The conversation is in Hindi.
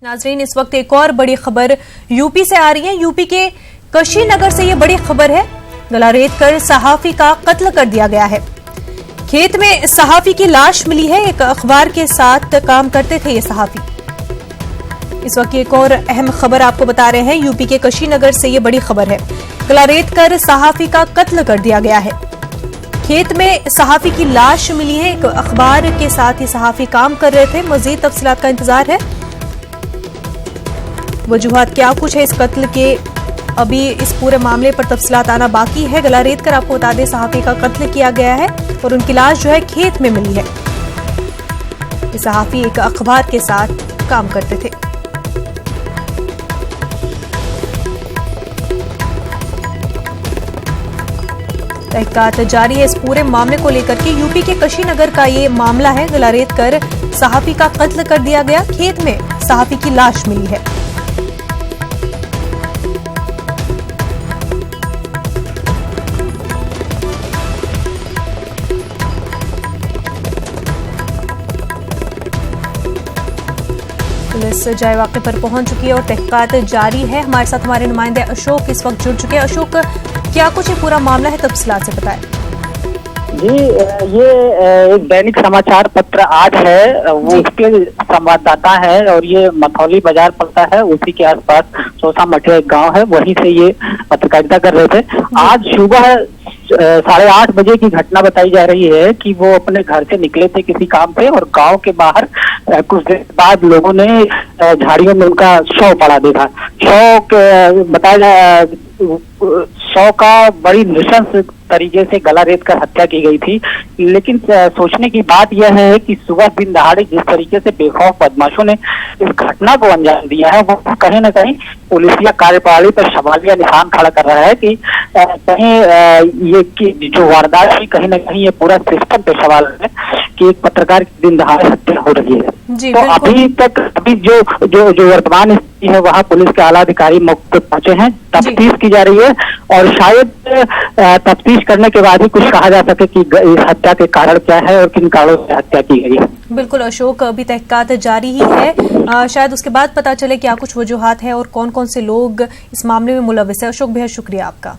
नाजरीन, इस वक्त एक और बड़ी खबर यूपी से आ रही है। यूपी के कुशीनगर से ये बड़ी खबर है। गला रेत कर सहाफी का कत्ल कर दिया गया है। खेत में सहाफी की लाश मिली है। एक अखबार के साथ काम करते थे ये सहाफी। इस वक्त एक और अहम खबर आपको बता रहे हैं। यूपी के कुशीनगर से ये बड़ी खबर है। गला रेत कर सहाफी का कत्ल कर दिया गया है। खेत में सहाफी की लाश मिली है। एक अखबार के साथ ये सहाफी काम कर रहे थे। मजीद तफसीलात का इंतजार है। वजूहात क्या कुछ है इस कत्ल के, अभी इस पूरे मामले पर तफसीलात आना बाकी है। गला रेत कर आपको बता दें सहाफी का कत्ल किया गया है और उनकी लाश जो है खेत में मिली है। ये सहाफी एक अखबार के साथ काम करते थे। तहकीकात जारी है इस पूरे मामले को लेकर के। यूपी के कुशीनगर का ये मामला है। गला रेत कर सहाफी का कत्ल कर दिया गया। खेत में सहाफी की लाश मिली है। पुलिस जाए वाक़े पर पहुंच चुकी है और तहकीकात जारी है। हमारे साथ हमारे नुमाइंदे अशोक इस वक्त जुड़ चुके हैं। अशोक, क्या कुछ ये पूरा मामला है, तफसीलात से बताएं। जी, ये एक दैनिक समाचार पत्र आज है, वो उसके संवाददाता है और ये मथौली बाजार पड़ता है, उसी के आसपास सोसा मठिया एक गांव है, वहीं से ये पत्रकारिता कर रहे थे। आज सुबह 8:30 बजे की घटना बताई जा रही है कि वो अपने घर से निकले थे किसी काम पे और गांव के बाहर कुछ देर बाद लोगों ने झाड़ियों में उनका शव पड़ा देखा। शव का बड़ी नृशंस तरीके से गला रेत कर हत्या की गई थी। लेकिन सोचने की बात यह है कि सुबह दिन दहाड़े जिस तरीके से बेखौफ बदमाशों ने इस घटना को अंजाम दिया है, वो कहीं न कहीं पुलिसिया कार्यप्रणाली पर सवालिया निशान खड़ा कर रहा है कि कहीं ये कि जो वारदात हुई, कहीं न कहीं ये पूरा सिस्टम पे सवाल है कि एक पत्रकार की दिन दहाड़े हत्या हो रही है। तो अभी जो वर्तमान स्थिति है, वहाँ पुलिस के आला अधिकारी मौके पर पहुंचे हैं, तफ्तीश की जा रही है और शायद तफ्तीश करने के बाद ही कुछ कहा जा सके कि इस हत्या के कारण क्या है और किन कारणों से हत्या की गई है। बिल्कुल अशोक, अभी तहकीकात जारी ही है। शायद उसके बाद पता चले क्या कुछ वजूहात है और कौन कौन से लोग इस मामले में मुलव्विस है। अशोक, बेहद शुक्रिया आपका।